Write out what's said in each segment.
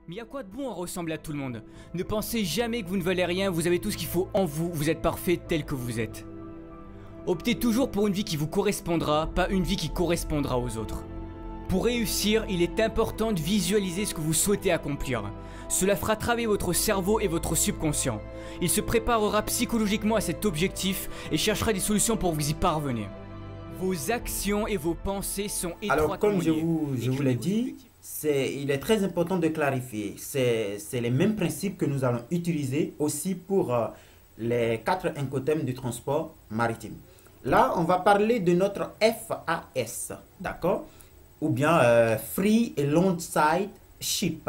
Mais y a quoi de bon à ressembler à tout le monde? Ne pensez jamais que vous ne valez rien, vous avez tout ce qu'il faut en vous, vous êtes parfait tel que vous êtes. Optez toujours pour une vie qui vous correspondra, pas une vie qui correspondra aux autres. Pour réussir, il est important de visualiser ce que vous souhaitez accomplir. Cela fera travailler votre cerveau et votre subconscient. Il se préparera psychologiquement à cet objectif et cherchera des solutions pour vous y parvenir. Vos actions et vos pensées sont étroitement Alors, comme liées. je vous l'ai dit, il est très important de clarifier. C'est les mêmes principes que nous allons utiliser aussi pour les 4 incoterms du transport maritime. Là, on va parler de notre FAS, d'accord? Ou bien Free Alongside Ship.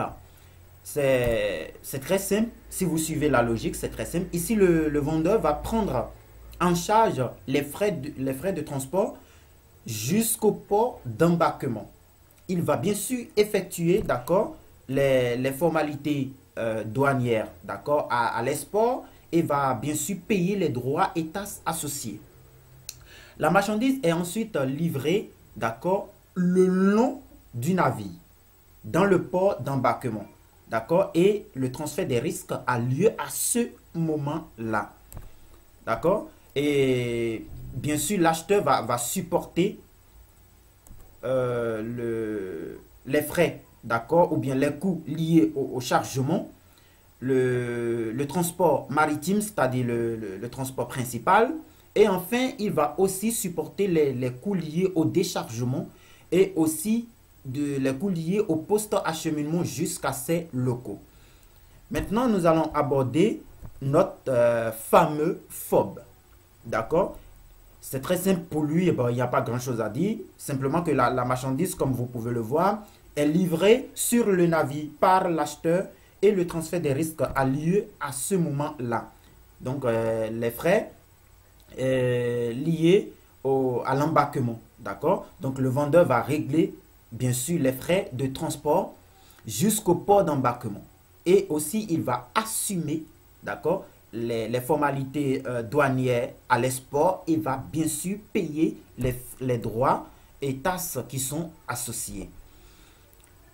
C'est très simple. Si vous suivez la logique, c'est très simple. Ici, le vendeur va prendre en charge les frais de transport jusqu'au port d'embarquement. Il va bien sûr effectuer, d'accord, les formalités douanières, d'accord, à l'export, et va bien sûr payer les droits et taxes associés. La marchandise est ensuite livrée, d'accord, le long du navire, dans le port d'embarquement, d'accord, et le transfert des risques a lieu à ce moment-là, d'accord, et bien sûr l'acheteur va supporter les frais, d'accord, ou bien les coûts liés au chargement, le transport maritime, c'est-à-dire le transport principal, et enfin, il va aussi supporter les coûts liés au déchargement et aussi les coûts liés au post-acheminement jusqu'à ces locaux. Maintenant, nous allons aborder notre fameux FOB, d'accord. C'est très simple pour lui, il n'y a pas grand-chose à dire. Simplement que la marchandise, comme vous pouvez le voir, est livrée sur le navire par l'acheteur et le transfert des risques a lieu à ce moment-là. Donc, les frais liés à l'embarquement, d'accord? Donc, le vendeur va régler, bien sûr, les frais de transport jusqu'au port d'embarquement. Et aussi, il va assumer, d'accord, les formalités douanières à l'export. Il va bien sûr payer les droits et taxes qui sont associés.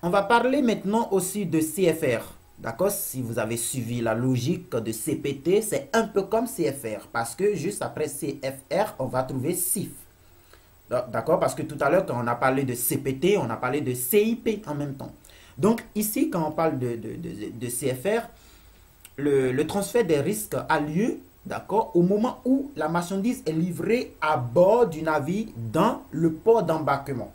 On va parler maintenant aussi de CFR. D'accord? Si vous avez suivi la logique de CPT, c'est un peu comme CFR. Parce que juste après CFR, on va trouver CIF. D'accord? Parce que tout à l'heure, quand on a parlé de CPT, on a parlé de CIP en même temps. Donc ici, quand on parle de CFR, le transfert des risques a lieu, d'accord, au moment où la marchandise est livrée à bord du navire dans le port d'embarquement.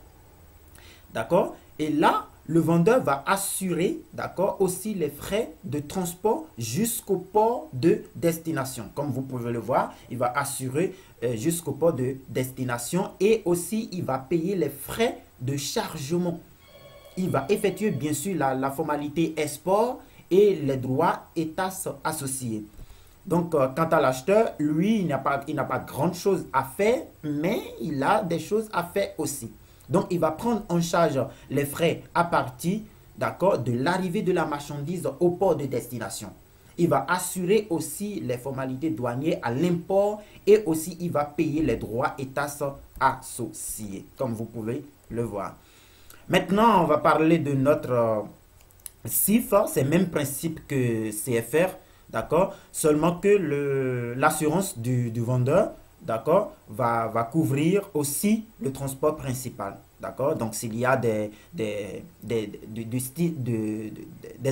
D'accord? Et là, le vendeur va assurer, d'accord, aussi les frais de transport jusqu'au port de destination. Comme vous pouvez le voir, il va assurer jusqu'au port de destination et aussi il va payer les frais de chargement. Il va effectuer bien sûr la formalité export et les droits et taxes associés. Donc, quant à l'acheteur, lui, il n'a pas grande chose à faire, mais il a des choses à faire aussi. Donc, il va prendre en charge les frais à partir, d'accord, de l'arrivée de la marchandise au port de destination. Il va assurer aussi les formalités douanières à l'import et aussi il va payer les droits et taxes associés, comme vous pouvez le voir. Maintenant, on va parler de notre CIF, c'est le même principe que CFR, d'accord, seulement que l'assurance du vendeur, d'accord, va couvrir aussi le transport principal, d'accord. Donc s'il y a des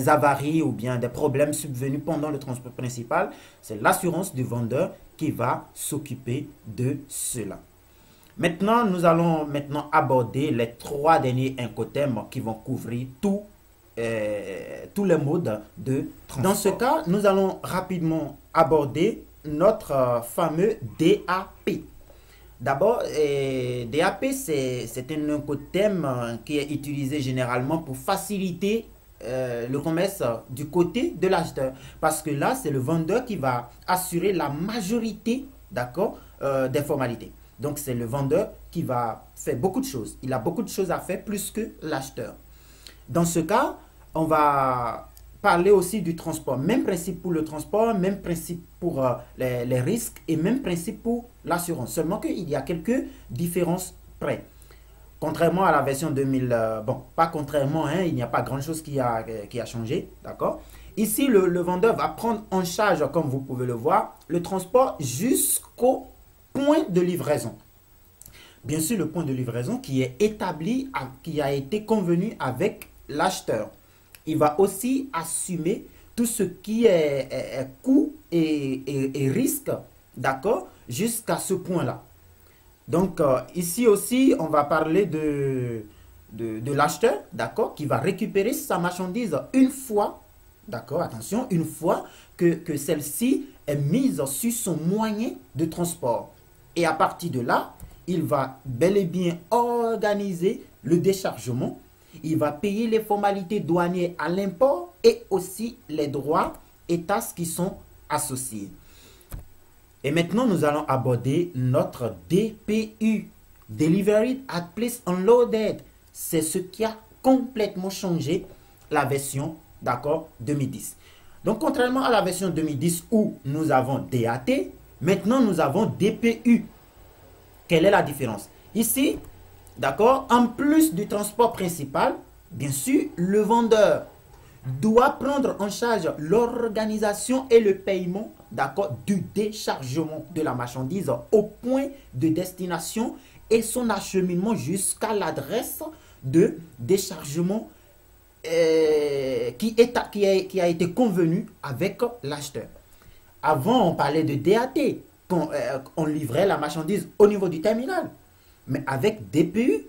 avaries ou bien des problèmes subvenus pendant le transport principal, c'est l'assurance du vendeur qui va s'occuper de cela. Maintenant, nous allons aborder les 3 derniers incoterms qui vont couvrir tous les modes de transport. Dans ce cas, nous allons rapidement aborder notre fameux DAP. D'abord, DAP, c'est un incoterm qui est utilisé généralement pour faciliter le commerce du côté de l'acheteur. Parce que là, c'est le vendeur qui va assurer la majorité, d'accord, des formalités. Donc, c'est le vendeur qui va faire beaucoup de choses. Il a beaucoup de choses à faire plus que l'acheteur. Dans ce cas, on va parler aussi du transport. Même principe pour le transport, même principe pour les risques et même principe pour l'assurance. Seulement qu'il y a quelques différences près. Contrairement à la version 2000, bon, pas contrairement, hein, il n'y a pas grand-chose qui a changé, d'accord? Ici, le vendeur va prendre en charge, comme vous pouvez le voir, le transport jusqu'au point de livraison. Bien sûr, le point de livraison qui est établi, qui a été convenu avec l'acheteur. Il va aussi assumer tout ce qui est coût et risque, d'accord, jusqu'à ce point-là. Donc, ici aussi, on va parler de l'acheteur, d'accord, qui va récupérer sa marchandise une fois, d'accord, attention, une fois que celle-ci est mise sur son moyen de transport. Et à partir de là, il va bel et bien organiser le déchargement. Il va payer les formalités douanières à l'import et aussi les droits et taxes qui sont associés. Et maintenant, nous allons aborder notre DPU, Delivery at Place Unloaded. C'est ce qui a complètement changé la version, d'accord, 2010. Donc, contrairement à la version 2010 où nous avons DAT, maintenant nous avons DPU. Quelle est la différence? Ici, d'accord, en plus du transport principal, bien sûr, le vendeur doit prendre en charge l'organisation et le paiement, d'accord, du déchargement de la marchandise au point de destination et son acheminement jusqu'à l'adresse de déchargement qui a été convenu avec l'acheteur. Avant, on parlait de DAT, on livrait la marchandise au niveau du terminal. Mais avec DPU,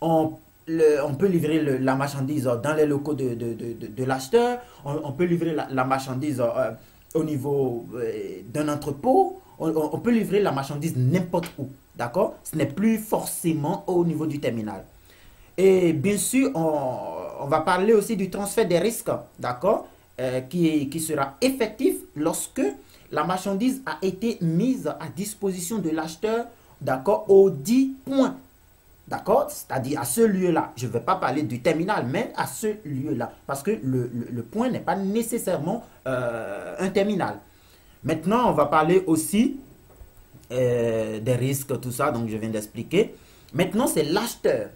on peut livrer la marchandise dans les locaux de l'acheteur, on peut livrer la marchandise au niveau d'un entrepôt, on peut livrer la marchandise n'importe où, d'accord? Ce n'est plus forcément au niveau du terminal. Et bien sûr, on va parler aussi du transfert des risques, d'accord? Qui sera effectif lorsque la marchandise a été mise à disposition de l'acheteur, d'accord, au 10 points. D'accord? C'est-à-dire à ce lieu-là. Je ne vais pas parler du terminal, mais à ce lieu-là. Parce que le point n'est pas nécessairement un terminal. Maintenant, on va parler aussi des risques, tout ça, donc je viens d'expliquer. Maintenant, c'est l'acheteur,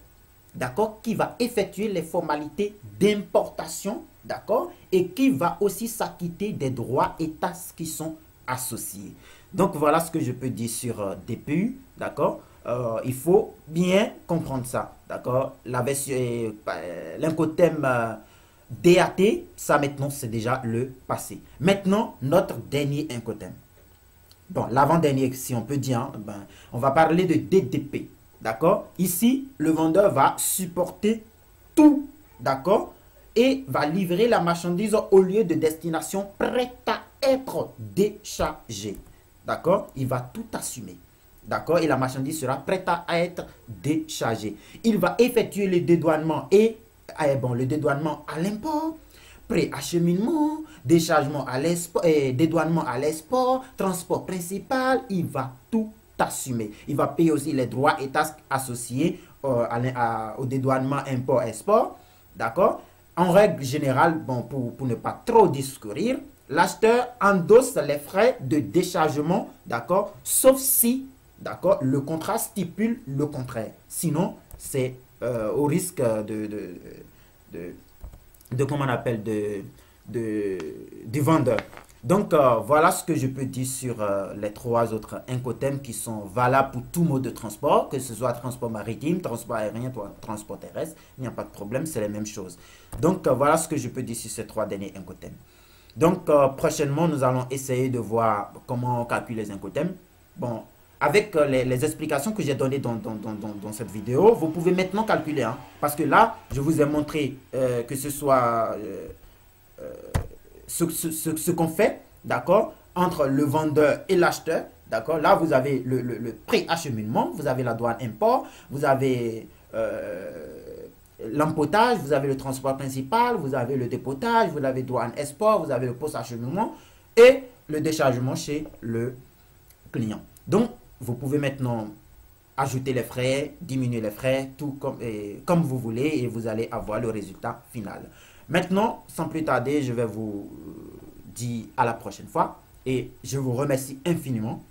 d'accord, qui va effectuer les formalités d'importation, d'accord, et qui va aussi s'acquitter des droits et taxes qui sont associés. Donc, voilà ce que je peux dire sur DPU, d'accord. Il faut bien comprendre ça, d'accord. La version, l'incothème DAT, ça maintenant, c'est déjà le passé. Maintenant, notre dernier incothème. Bon, l'avant-dernier, si on peut dire, hein, on va parler de DDP, d'accord. Ici, le vendeur va supporter tout, d'accord, et va livrer la marchandise au lieu de destination prête à être déchargée, d'accord. Il va tout assumer. D'accord, et la marchandise sera prête à être déchargée. Il va effectuer le dédouanement le dédouanement à l'import, pré-acheminement, déchargement à l'export, dédouanement à l'export, transport principal. Il va tout assumer. Il va payer aussi les droits et taxes associés au dédouanement import-export. D'accord. En règle générale, bon, pour ne pas trop discourir, l'acheteur endosse les frais de déchargement, d'accord, sauf si, d'accord, le contrat stipule le contraire. Sinon, c'est au risque comment on appelle, du vendeur. Donc, voilà ce que je peux dire sur les trois autres incothèmes qui sont valables pour tout mode de transport, que ce soit transport maritime, transport aérien, transport terrestre. Il n'y a pas de problème, c'est les mêmes choses. Donc, voilà ce que je peux dire sur ces trois derniers incothèmes. Donc, prochainement, nous allons essayer de voir comment on calcule les incothèmes. Bon, avec les explications que j'ai données dans cette vidéo, vous pouvez maintenant calculer. Hein, parce que là, je vous ai montré que ce soit ce qu'on fait, d'accord, entre le vendeur et l'acheteur. D'accord, là, vous avez le pré-acheminement, vous avez la douane import, vous avez l'empotage, vous avez le transport principal, vous avez le dépotage, vous avez douane export, vous avez le post-acheminement et le déchargement chez le client. Donc, vous pouvez maintenant ajouter les frais, diminuer les frais, tout comme vous voulez et vous allez avoir le résultat final. Maintenant, sans plus tarder, je vais vous dire à la prochaine fois et je vous remercie infiniment.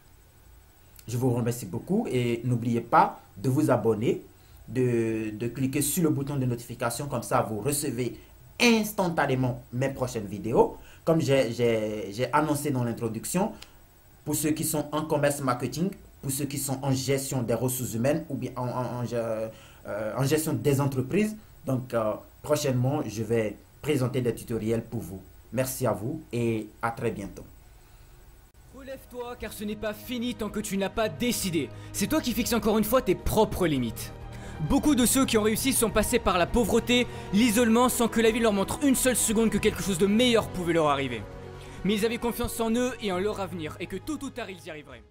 Je vous remercie beaucoup et n'oubliez pas de vous abonner, de cliquer sur le bouton de notification. Comme ça, vous recevez instantanément mes prochaines vidéos. Comme j'ai annoncé dans l'introduction, pour ceux qui sont en commerce marketing, pour ceux qui sont en gestion des ressources humaines ou bien en gestion des entreprises. Donc, prochainement, je vais présenter des tutoriels pour vous. Merci à vous et à très bientôt. Relève-toi car ce n'est pas fini tant que tu n'as pas décidé. C'est toi qui fixes encore une fois tes propres limites. Beaucoup de ceux qui ont réussi sont passés par la pauvreté, l'isolement sans que la vie leur montre une seule seconde que quelque chose de meilleur pouvait leur arriver. Mais ils avaient confiance en eux et en leur avenir et que tôt ou tard ils y arriveraient.